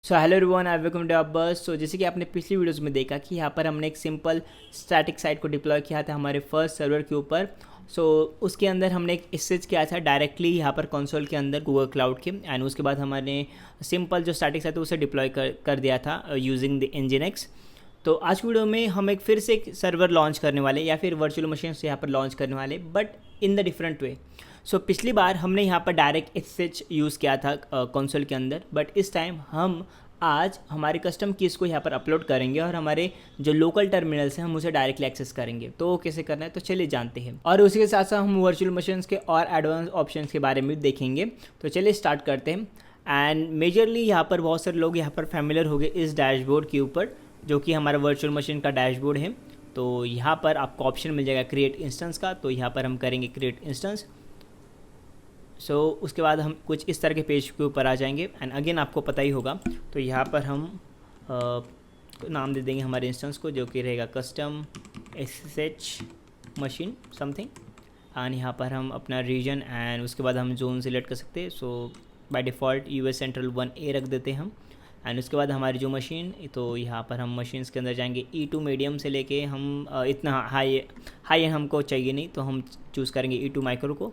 So hello everyone and welcome to bus. So जैसे कि आपने पिछली वीडियोस में देखा कि यहाँ पर हमने एक सिंपल स्टैटिक साइट को डिप्लॉय किया था हमारे फर्स्ट सर्वर के ऊपर। सो उसके अंदर हमने एक स्विच किया था डायरेक्टली यहाँ पर कंसोल के अंदर गूगल क्लाउड के, एंड उसके बाद हमने सिंपल जो स्टैटिक साइट था उसे डिप्लॉय कर दिया था यूजिंग द Nginx। तो आज की वीडियो में हम एक फिर से एक सर्वर लॉन्च करने वाले या फिर वर्चुअल मशीन से यहाँ पर लॉन्च करने वाले, but in the different way. So पिछली बार हमने यहाँ पर डायरेक्ट एसएच यूज़ किया था कंसोल के अंदर, बट इस टाइम हम आज हमारे कस्टम कीज़ को यहाँ पर अपलोड करेंगे और हमारे जो लोकल टर्मिनल्स हैं हम उसे डायरेक्टली एक्सेस करेंगे। तो वो कैसे करना है तो चलिए जानते हैं, और उसी के साथ साथ हम वर्चुअल मशीन्स के और एडवांस ऑप्शंस के बारे में भी देखेंगे। तो चलिए स्टार्ट करते हैं। एंड मेजरली यहाँ पर बहुत सारे लोग यहाँ पर फैमिलियर हो गए इस डैशबोर्ड के ऊपर, जो कि हमारा वर्चुअल मशीन का डैशबोर्ड है। तो यहाँ पर आपको ऑप्शन मिल जाएगा क्रिएट इंस्टेंस का, तो यहाँ पर हम करेंगे क्रिएट इंस्टेंस। सो उसके बाद हम कुछ इस तरह के पेज के ऊपर आ जाएंगे, एंड अगेन आपको पता ही होगा तो यहाँ पर हम नाम दे देंगे हमारे इंस्टेंस को, जो कि रहेगा custom SH machine something. And यहाँ पर हम अपना रीजन एंड उसके बाद हम जोन सिलेक्ट कर सकते हैं। So by default US central 1A रख देते हैं हम। एंड उसके बाद हमारी जो मशीन, तो यहाँ पर हम मशीन्स के अंदर जाएंगे E2 मीडियम से लेके हम इतना हाई हमको चाहिए नहीं, तो हम चूज़ करेंगे E2 माइक्रो को।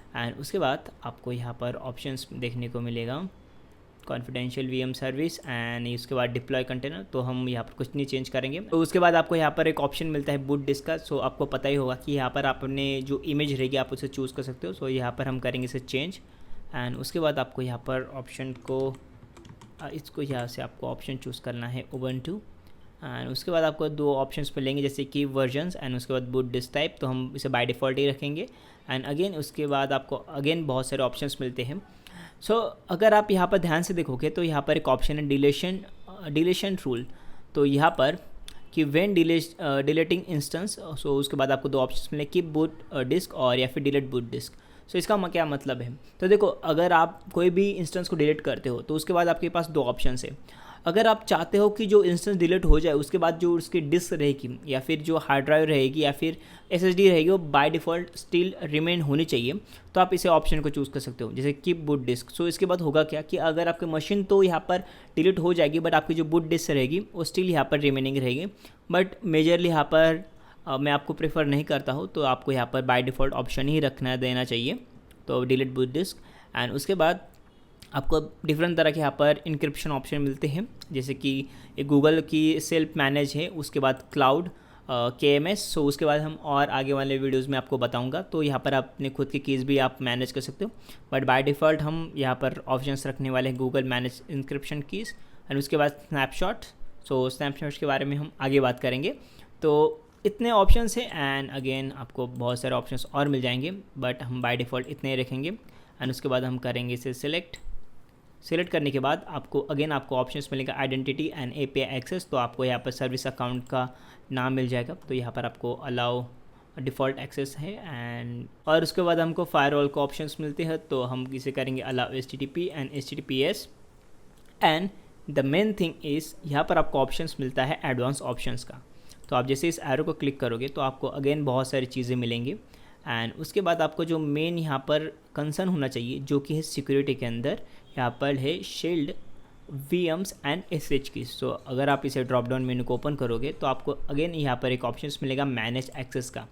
एंड उसके बाद आपको यहाँ पर ऑप्शंस देखने को मिलेगा कॉन्फिडेंशियल वीएम सर्विस एंड उसके बाद डिप्लॉय कंटेनर। तो हम यहाँ पर कुछ नहीं चेंज करेंगे। तो उसके बाद आपको यहाँ पर एक ऑप्शन मिलता है बूट डिस्क का। सो आपको पता ही होगा कि यहाँ पर आपने जो इमेज रहेगी आप उसे चूज़ कर सकते हो। सो यहाँ पर हम करेंगे इसे चेंज, एंड उसके बाद आपको यहाँ पर ऑप्शन को इसको यहाँ से आपको ऑप्शन चूज़ करना है उबंटू। एंड उसके बाद आपको दो ऑप्शंस मिलेंगे जैसे कि वर्जन्स एंड उसके बाद बूट डिस्क टाइप, तो हम इसे बाय डिफ़ॉल्ट ही रखेंगे। एंड अगेन उसके बाद आपको अगेन बहुत सारे ऑप्शंस मिलते हैं। सो अगर आप यहाँ पर ध्यान से देखोगे तो यहाँ पर एक ऑप्शन है डिलीशन रूल। तो यहाँ पर कि व्हेन डिलीटिंग इंस्टेंस, सो उसके बाद आपको दो ऑप्शंस मिले कीप बूट डिस्क और या फिर डिलीट बूट डिस्क। सो इसका क्या मतलब है, तो देखो अगर आप कोई भी इंस्टेंस को डिलीट करते हो तो उसके बाद आपके पास दो ऑप्शंस है। अगर आप चाहते हो कि जो इंस्टेंस डिलीट हो जाए उसके बाद जो उसकी डिस्क रहेगी या फिर जो हार्ड ड्राइव रहेगी या फिर एसएसडी रहेगी वो बाय डिफ़ॉल्ट स्टिल रिमेन होनी चाहिए, तो आप इसे ऑप्शन को चूज़ कर सकते हो जैसे कीप बूट डिस्क। सो इसके बाद होगा क्या कि अगर आपकी मशीन तो यहाँ पर डिलीट हो जाएगी, बट आपकी जो बूट डिस्क रहेगी वो स्टिल यहाँ पर रिमेनिंग रहेगी। बट मेजरली यहाँ पर मैं आपको प्रेफर नहीं करता हूँ, तो आपको यहाँ पर बाय डिफ़ॉल्ट ऑप्शन ही रखना देना चाहिए, तो डिलीट बूट डिस्क। एंड उसके बाद आपको डिफरेंट तरह के यहाँ पर इंक्रिप्शन ऑप्शन मिलते हैं, जैसे कि एक गूगल की सेल्फ मैनेज है, उसके बाद क्लाउड KMS। सो उसके बाद हम और आगे वाले वीडियोस में आपको बताऊंगा। तो यहाँ पर आप अपने खुद की कीज़ भी आप मैनेज कर सकते हो, बट बाय डिफ़ॉल्ट हम यहाँ पर ऑप्शंस रखने वाले हैं Google manage encryption keys. And उसके बाद स्नैपशॉट। सो स्नैपशॉट्स के बारे में हम आगे बात करेंगे। तो इतने ऑप्शंस हैं, एंड अगेन आपको बहुत सारे ऑप्शंस और मिल जाएंगे, बट हम बाय डिफ़ॉल्ट इतने ही रखेंगे। एंड उसके बाद हम करेंगे इसे सिलेक्ट करने के बाद आपको ऑप्शंस मिलेगा आइडेंटिटी एंड API एक्सेस। तो आपको यहाँ पर सर्विस अकाउंट का नाम मिल जाएगा, तो यहाँ पर आपको अलाउ डिफ़ॉल्ट एक्सेस है। एंड और उसके बाद हमको फायरवॉल को ऑप्शंस मिलते हैं, तो हम इसे करेंगे allow HTTP and HTTPS। And the main thing is यहाँ पर आपको ऑप्शंस मिलता है एडवांस ऑप्शंस का। तो आप जैसे इस एरो को क्लिक करोगे तो आपको अगेन बहुत सारी चीज़ें मिलेंगी। एंड उसके बाद आपको जो मेन यहाँ पर कंसर्न होना चाहिए जो कि है सिक्योरिटी के अंदर, यहाँ पर है शील्ड VMs एंड SH की। सो अगर आप इसे ड्रॉप डाउन मेनू को ओपन करोगे तो आपको अगेन यहाँ पर एक ऑप्शंस मिलेगा मैनेज एक्सेस का।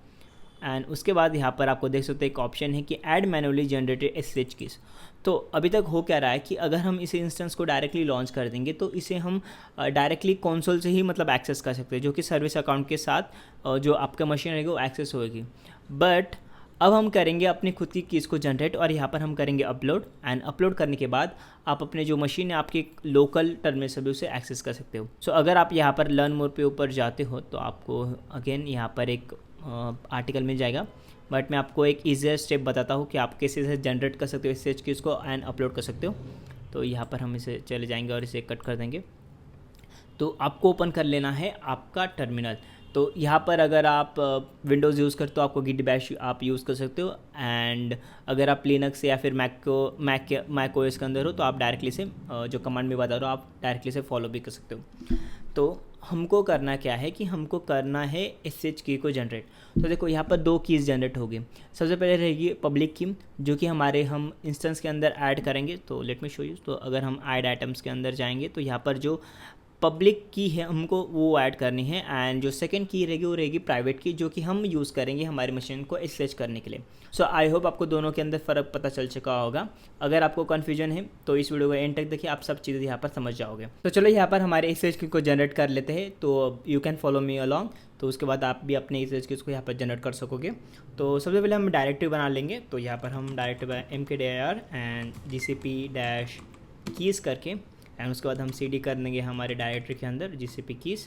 एंड उसके बाद यहाँ पर आपको देख सकते हो एक ऑप्शन है कि add manually generated SH keys. तो अभी तक हो क्या रहा है कि अगर हम इसे इंस्टेंस को डायरेक्टली लॉन्च कर देंगे तो इसे हम डायरेक्टली कंसोल से ही मतलब एक्सेस कर सकते हैं, जो कि सर्विस अकाउंट के साथ जो आपका मशीन रहेगी वो एक्सेस होगी। बट अब हम करेंगे अपनी खुद की कीज़ को जनरेट, और यहाँ पर हम करेंगे अपलोड। एंड अपलोड करने के बाद आप अपने जो मशीन है आपके लोकल टर्मिनल से भी उसे एक्सेस कर सकते हो। सो अगर आप यहाँ पर लर्न मोर पे ऊपर जाते हो तो आपको अगेन यहाँ पर एक आर्टिकल मिल जाएगा, बट मैं आपको एक ईजियर स्टेप बताता हूँ कि आप कैसे से जनरेट कर सकते हो इस कीज़ को एंड अपलोड कर सकते हो। तो यहाँ पर हम इसे चले जाएंगे और इसे कट कर देंगे। तो आपको ओपन कर लेना है आपका टर्मिनल। तो यहाँ पर अगर आप विंडोज़ यूज़ करते हो आपको गिट बैश आप यूज़ कर सकते हो, एंड अगर आप लिनक्स या फिर मैक OS के अंदर हो तो आप डायरेक्टली से जो कमांड में बता रहा हो आप डायरेक्टली से फॉलो भी कर सकते हो। तो हमको करना क्या है कि हमको करना है एसएच की को जनरेट। तो देखो यहाँ पर 2 कीज़ जनरेट होगी। सबसे पहले रहेगी पब्लिक की, जो कि हमारे हम इंस्टेंस के अंदर ऐड करेंगे। तो लेट मी शो यू। तो अगर हम ऐड आइटम्स के अंदर जाएंगे तो यहाँ पर जो पब्लिक की है हमको वो ऐड करनी है, एंड जो सेकंड की रहेगी वो रहेगी प्राइवेट की, जो कि हम यूज़ करेंगे हमारी मशीन को एसएच करने के लिए। सो आई होप आपको दोनों के अंदर फ़र्क पता चल चुका होगा। अगर आपको कन्फ्यूजन है तो इस वीडियो को एंड तक देखिए, आप सब चीज़ें यहाँ पर समझ जाओगे। तो चलो यहाँ पर हमारे एसएच की को जनरेट कर लेते हैं। तो you can follow me along. तो उसके बाद आप भी अपने एसएच की को यहाँ पर जनरेट कर सकोगे। तो सबसे पहले हम डायरेक्टरी बना लेंगे। तो यहाँ पर हम डायरेक्टरी mkdir एंड gcp-keys करके, एंड उसके बाद हम cd कर देंगे हमारे डायरेक्टरी के अंदर gcp keys,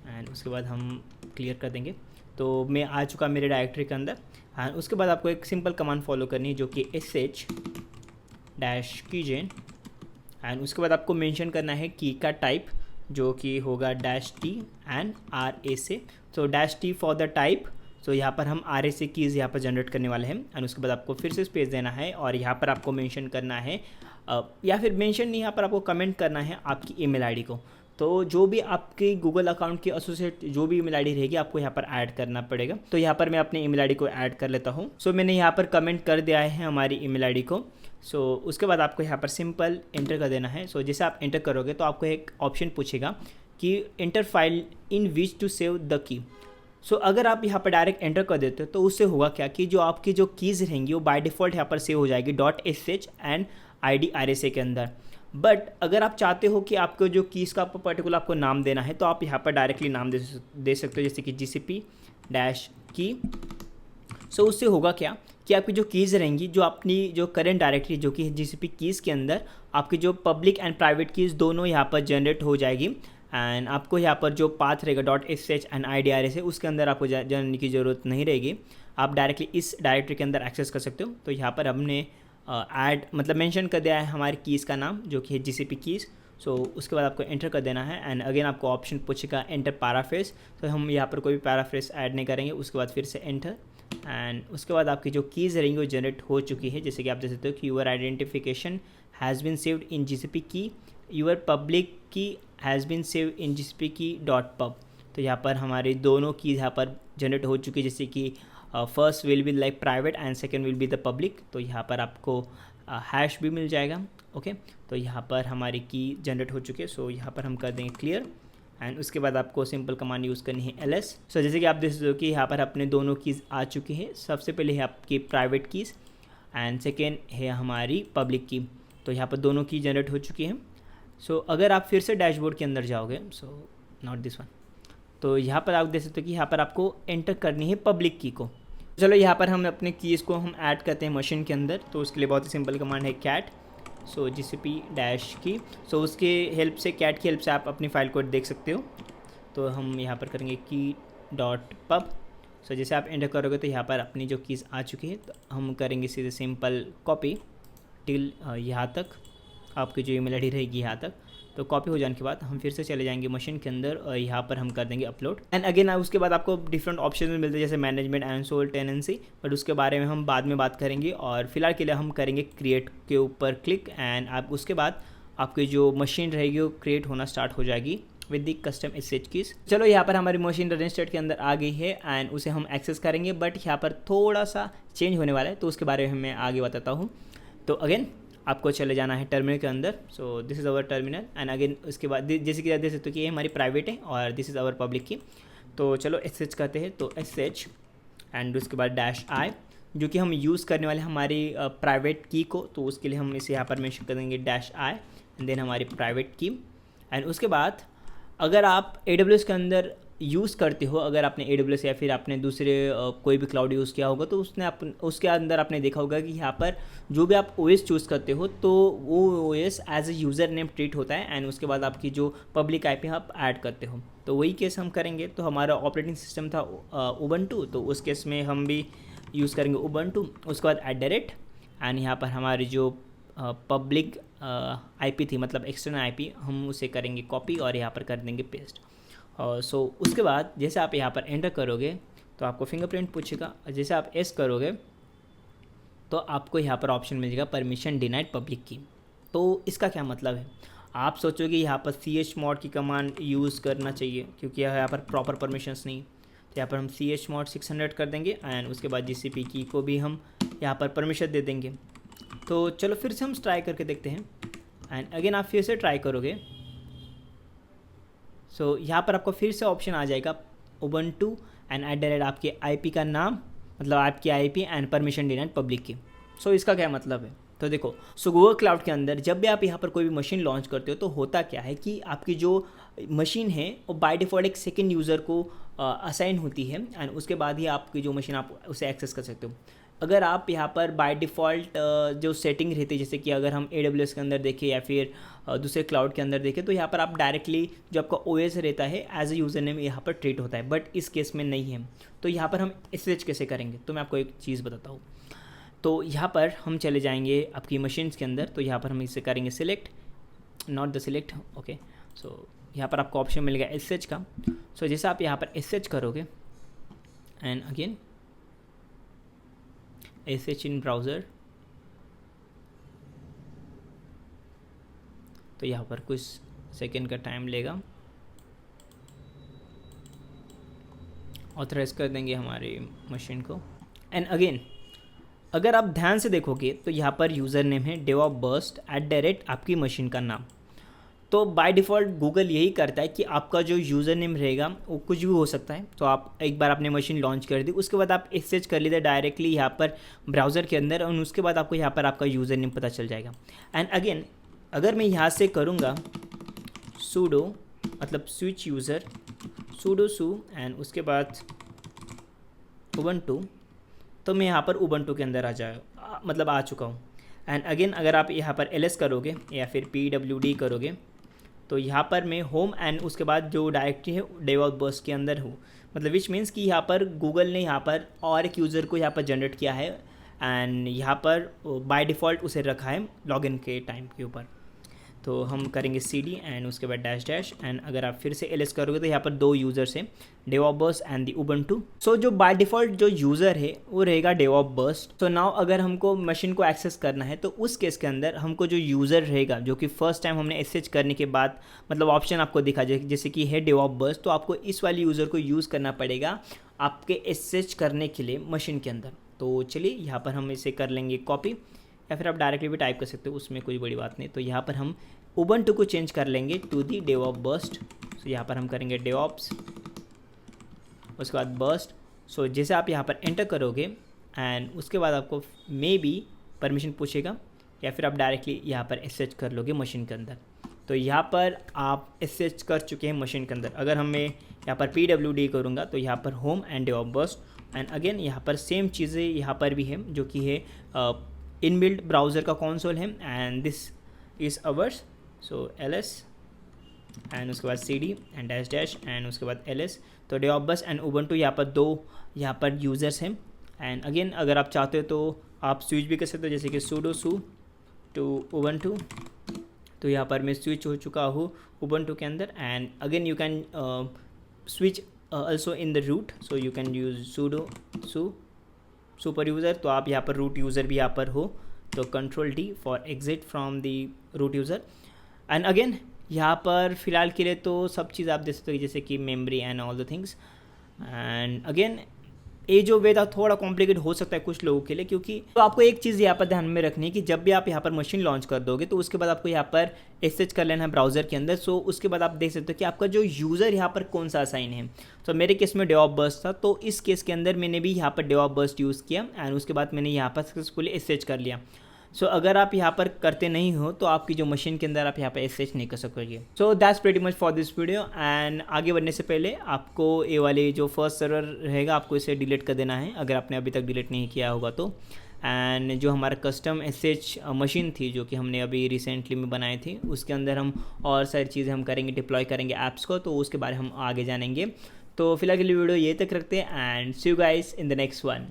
एंड उसके बाद हम क्लियर कर देंगे। तो मैं आ चुका मेरे डायरेक्टरी के अंदर। एंड उसके बाद आपको एक सिंपल कमांड फॉलो करनी है, जो कि sh-keygen, एंड उसके बाद आपको मेंशन करना है की का टाइप, जो कि होगा -t एंड RSA। तो -t फॉर द टाइप। तो यहाँ पर हम RSA कीज़ यहाँ पर जनरेट करने वाले हैं। एंड उसके बाद आपको फिर से स्पेस देना है, और यहाँ पर आपको मेंशन करना है या फिर मेंशन नहीं, यहाँ पर आपको कमेंट करना है आपकी ईमेल आईडी को। तो जो भी आपके गूगल अकाउंट की एसोसिएट जो भी ईमेल आईडी रहेगी आपको यहाँ पर ऐड करना पड़ेगा। तो यहाँ पर मैं अपनी ईमेल आईडी को ऐड कर लेता हूँ। सो मैंने यहाँ पर कमेंट कर दिया है हमारी ईमेल आईडी को। सो उसके बाद आपको यहाँ पर सिंपल एंटर कर देना है। सो जैसे आप एंटर करोगे तो आपको एक ऑप्शन पूछेगा कि enter file in which to save the key. So अगर आप यहाँ पर डायरेक्ट एंटर कर देते हो तो उससे होगा क्या कि जो आपकी जो कीज़ रहेंगी वो बाय डिफ़ॉल्ट यहाँ पर सेव हो जाएगी .sh एंड ID RSA के अंदर। बट अगर आप चाहते हो कि आपको जो कीज़ का पर्टिकुलर आपको नाम देना है तो आप यहाँ पर डायरेक्टली नाम दे सकते हो, जैसे कि gcp-key। सो उससे होगा क्या कि आपकी जो कीज़ रहेंगी, जो अपनी जो करंट डायरेक्टरी जो कि gcp कीज़ के अंदर आपकी जो पब्लिक एंड प्राइवेट कीज़ दोनों यहाँ पर जनरेट हो जाएगी। एंड आपको यहाँ पर जो पाथ रहेगा .sh एंड ID RSA उसके अंदर आपको जानने की ज़रूरत नहीं रहेगी। आप डायरेक्टली इस डायरेक्टरी के अंदर एक्सेस कर सकते हो। तो यहाँ पर हमने ऐड मतलब मेंशन कर दिया है हमारी कीज़ का नाम, जो कि है GCP कीज़। सो उसके बाद आपको एंटर कर देना है, एंड अगेन आपको ऑप्शन पूछेगा एंटर पैराफ्रेज। तो हम यहाँ पर कोई भी पैराफ्रेज ऐड नहीं करेंगे। उसके बाद फिर से एंटर, एंड उसके बाद आपकी जो कीज़ रहेंगी वो जनरेट हो चुकी है। जैसे कि आप देख सकते हो कि your identification has been saved in GCP key, your public key has been saved in GCP key .pub। तो यहाँ पर हमारी दोनों कीज़ यहाँ पर जनरेट हो चुकी है, जैसे कि first will be like private and second will be the public. तो यहाँ पर आपको हैश भी मिल जाएगा। ओके, तो यहाँ पर हमारी की जनरेट हो चुकी है। सो यहाँ पर हम कर देंगे क्लियर, एंड उसके बाद आपको सिंपल कमांड यूज़ करनी है ls। सो जैसे कि आप देख सकते हो कि यहाँ पर अपने दोनों कीज़ आ चुकी है। सबसे पहले है आपकी प्राइवेट कीज़ एंड सेकेंड है हमारी पब्लिक की। तो यहाँ पर दोनों की जनरेट हो चुकी हैं। सो अगर आप फिर से डैशबोर्ड के अंदर जाओगे, सो नॉट दिस वन, तो यहाँ पर आप देख सकते हो कि यहाँ पर आपको एंटर करनी है पब्लिक की को। चलो यहाँ पर हम अपने कीज़ को हम ऐड करते हैं मशीन के अंदर। तो उसके लिए बहुत ही सिंपल कमांड है cat। सो gcp-key। सो उसके हेल्प से, कैट की हेल्प से आप अपनी फाइल को देख सकते हो। तो हम यहाँ पर करेंगे key.pub। सो जैसे आप एंटर करोगे तो यहाँ पर अपनी जो कीज़ आ चुकी है। तो हम करेंगे सीधे सिंपल कॉपी टिल यहाँ तक, आपकी जो ईमेल आईडी रहेगी यहाँ तक। तो कॉपी हो जाने के बाद हम फिर से चले जाएंगे मशीन के अंदर, और यहाँ पर हम कर देंगे अपलोड। एंड अगेन उसके बाद आपको डिफरेंट ऑप्शन मिलते हैं, जैसे management and sole tenancy, but उसके बारे में हम बाद में बात करेंगे। और फिलहाल के लिए हम करेंगे क्रिएट के ऊपर क्लिक, एंड आप उसके बाद आपकी जो मशीन रहेगी वो क्रिएट होना स्टार्ट हो जाएगी with the custom SH keys. चलो यहाँ पर हमारी मशीन रनिंग स्टेट के अंदर आ गई है, एंड उसे हम एक्सेस करेंगे। बट यहाँ पर थोड़ा सा चेंज होने वाला है, तो उसके बारे में मैं आगे बताता हूँ। तो अगेन आपको चले जाना है टर्मिनल के अंदर। So this is our terminal, and again उसके बाद जैसे कि आप देख सकते हो कि ये हमारी प्राइवेट है और दिस इज़ आवर पब्लिक की। तो चलो एसएच करते हैं। तो एसएच एंड उसके बाद -i, जो कि हम यूज़ करने वाले हमारी प्राइवेट की को। तो उसके लिए हम इसे यहाँ पर मेंशन कर देंगे -i एंड देन हमारी प्राइवेट की। एंड उसके बाद अगर आप AWS के अंदर यूज़ करते हो, अगर आपने AWS या फिर आपने दूसरे कोई भी क्लाउड यूज़ किया होगा, तो उसके अंदर आपने देखा होगा कि यहाँ पर जो भी आप OS चूज़ करते हो तो वो OS as a user name treat होता है, एंड उसके बाद आपकी जो पब्लिक IP आप ऐड करते हो। तो वही केस हम करेंगे। तो हमारा ऑपरेटिंग सिस्टम था उबंटू, तो उस केस में हम भी यूज़ करेंगे उबंटू। उसके बाद @ एंड यहाँ पर हमारी जो पब्लिक IP थी, मतलब एक्सटर्नल IP, हम उसे करेंगे कॉपी और यहाँ पर कर देंगे पेस्ट। सो उसके बाद जैसे आप यहाँ पर एंटर करोगे तो आपको फिंगरप्रिंट पूछेगा। जैसे आप एस करोगे तो आपको यहाँ पर ऑप्शन मिलेगा परमिशन डिनाइड पब्लिक की। तो इसका क्या मतलब है, आप सोचोगे यहाँ पर chmod की कमांड यूज़ करना चाहिए क्योंकि यहाँ पर प्रॉपर परमिशंस नहीं। तो यहाँ पर हम chmod 600 कर देंगे एंड उसके बाद GCP की को भी हम यहाँ पर परमिशन दे देंगे। तो चलो फिर से हम ट्राई करके देखते हैं एंड अगेन आप फिर से ट्राई करोगे। सो यहाँ पर आपको फिर से ऑप्शन आ जाएगा Ubuntu एंड @ आपके IP का नाम, मतलब आपकी IP and permission denied public की। सो इसका क्या मतलब है, तो देखो गूगल क्लाउड के अंदर जब भी आप यहाँ पर कोई भी मशीन लॉन्च करते हो तो होता क्या है कि आपकी जो मशीन है वो बाय डिफ़ॉल्ट एक सेकंड यूज़र को असाइन होती है एंड उसके बाद ही आपकी जो मशीन आप उसे एक्सेस कर सकते हो। अगर आप यहाँ पर बाय डिफ़ॉल्ट जो सेटिंग रहती है, जैसे कि अगर हम AWS के अंदर देखें या फिर दूसरे क्लाउड के अंदर देखें, तो यहाँ पर आप डायरेक्टली जो आपका OS रहता है एज ए यूज़र नेम यहाँ पर ट्रीट होता है, बट इस केस में नहीं है। तो यहाँ पर हम SSH कैसे करेंगे, तो मैं आपको एक चीज़ बताता हूँ। तो यहाँ पर हम चले जाएंगे आपकी मशीन्स के अंदर, तो यहाँ पर हम इसे करेंगे select, not the select, okay. So यहाँ पर आपको ऑप्शन मिलेगा SSH का। सो जैसे आप यहाँ पर SSH करोगे and again SSH in browser, तो यहाँ पर कुछ सेकेंड का टाइम लेगा। ऑथराइज कर देंगे हमारी मशीन को एंड अगेन अगर आप ध्यान से देखोगे तो यहाँ पर यूज़र नेम है DevOpsBurst @ आपकी मशीन का नाम। तो बाय डिफ़ॉल्ट गूगल यही करता है कि आपका जो यूज़र नेम रहेगा वो कुछ भी हो सकता है। तो आप एक बार आपने मशीन लॉन्च कर दी, उसके बाद आप SSH कर लीजिए डायरेक्टली यहाँ पर ब्राउज़र के अंदर और उसके बाद आपको यहाँ पर आपका यूज़र नेम पता चल जाएगा। एंड अगेन अगर मैं यहाँ से करूँगा sudo मतलब switch user sudo su and उसके बाद Ubuntu, तो मैं यहाँ पर Ubuntu के अंदर आ चुका हूँ। एंड अगेन अगर आप यहाँ पर ls करोगे या फिर pwd करोगे तो यहाँ पर मैं होम एंड उसके बाद जो डायरेक्टरी है DevOpsBurst के अंदर हूँ, मतलब विच मीन्स कि यहाँ पर गूगल ने यहाँ पर और एक यूज़र को यहाँ पर जनरेट किया है एंड यहाँ पर बाय डिफ़ॉल्ट उसे रखा है लॉगिन के टाइम के ऊपर। तो हम करेंगे cd एंड उसके बाद डैश एंड अगर आप फिर से ls करोगे तो यहाँ पर दो यूज़र्स हैं, DevOpsBurst एंड दी Ubuntu। सो जो बाय डिफ़ॉल्ट जो यूज़र है वो रहेगा DevOpsBurst। तो नाउ अगर हमको मशीन को एक्सेस करना है तो उस केस के अंदर हमको जो यूज़र रहेगा जो कि फर्स्ट टाइम हमने SSH करने के बाद मतलब ऑप्शन आपको दिखा जैसे कि है DevOpsBurst, तो आपको इस वाली यूज़र को यूज़ करना पड़ेगा आपके SSH करने के लिए मशीन के अंदर। तो चलिए यहाँ पर हम इसे कर लेंगे कॉपी या फिर आप डायरेक्टली भी टाइप कर सकते हो, उसमें कोई बड़ी बात नहीं। तो यहाँ पर हम Ubuntu को चेंज कर लेंगे टू दी DevOpsBurst। सो यहाँ पर हम करेंगे DevOps उसके बाद Burst। सो जैसे आप यहाँ पर एंटर करोगे एंड उसके बाद आपको मे बी परमिशन पूछेगा या फिर आप डायरेक्टली यहाँ पर SSH कर लोगे मशीन के अंदर। तो यहाँ पर आप SSH कर चुके हैं मशीन के अंदर। अगर हम मैं यहाँ पर pwd करूँगा तो यहाँ पर home and DevOpsBurst and again यहाँ पर सेम चीज़ें यहाँ पर भी है जो कि है इनबिल्ट ब्राउज़र का कंसोल है and this is ours. So ls and उसके बाद cd एंड डैश एंड उसके बाद ls। तो DevOpsBurst एंड Ubuntu यहाँ पर दो यहाँ पर यूज़र्स हैं एंड अगेन अगर आप चाहते हो तो आप स्विच भी कर सकते हो, जैसे कि sudo su टू Ubuntu। तो यहाँ पर मैं स्विच हो चुका हूँ Ubuntu के अंदर and again you can switch also in the root, so you can use sudo su super user। तो आप यहाँ पर रूट यूज़र भी यहाँ पर हो तो Ctrl D for exit from the root user. And again यहाँ पर फ़िलहाल के लिए तो सब चीज़ आप देख सकते हो जैसे कि memory and all the things. And again ये जो वे था थोड़ा कॉम्प्लिकेट हो सकता है कुछ लोगों के लिए, क्योंकि तो आपको एक चीज़ यहाँ पर ध्यान में रखनी है कि जब भी आप यहाँ पर मशीन लॉन्च कर दोगे तो उसके बाद आपको यहाँ पर SSH कर लेना है ब्राउज़र के अंदर। सो उसके बाद आप देख सकते हो कि आपका जो यूज़र यहाँ पर कौन सा असाइन है। तो मेरे केस में DevOpsBurst था, तो इस केस के अंदर मैंने भी यहाँ पर DevOpsBurst यूज़ किया एंड उसके बाद मैंने यहाँ पर सक्सेसफुली SSH कर लिया। सो अगर आप यहाँ पर करते नहीं हो तो आपकी जो मशीन के अंदर आप यहाँ पर SSH नहीं कर सकोगे। So that's pretty much for this video and आगे बढ़ने से पहले आपको ये वाले जो फर्स्ट सर्वर रहेगा आपको इसे डिलीट कर देना है अगर आपने अभी तक डिलीट नहीं किया होगा तो। एंड जो हमारा कस्टम SSH मशीन थी जो कि हमने अभी रिसेंटली में बनाई थी उसके अंदर हम और सारी चीज़ें हम करेंगे, डिप्लॉय करेंगे ऐप्स को, तो उसके बारे में हम आगे जानेंगे। तो फिलहाल के लिए वीडियो ये तक रखते हैं and see you guys in the next one.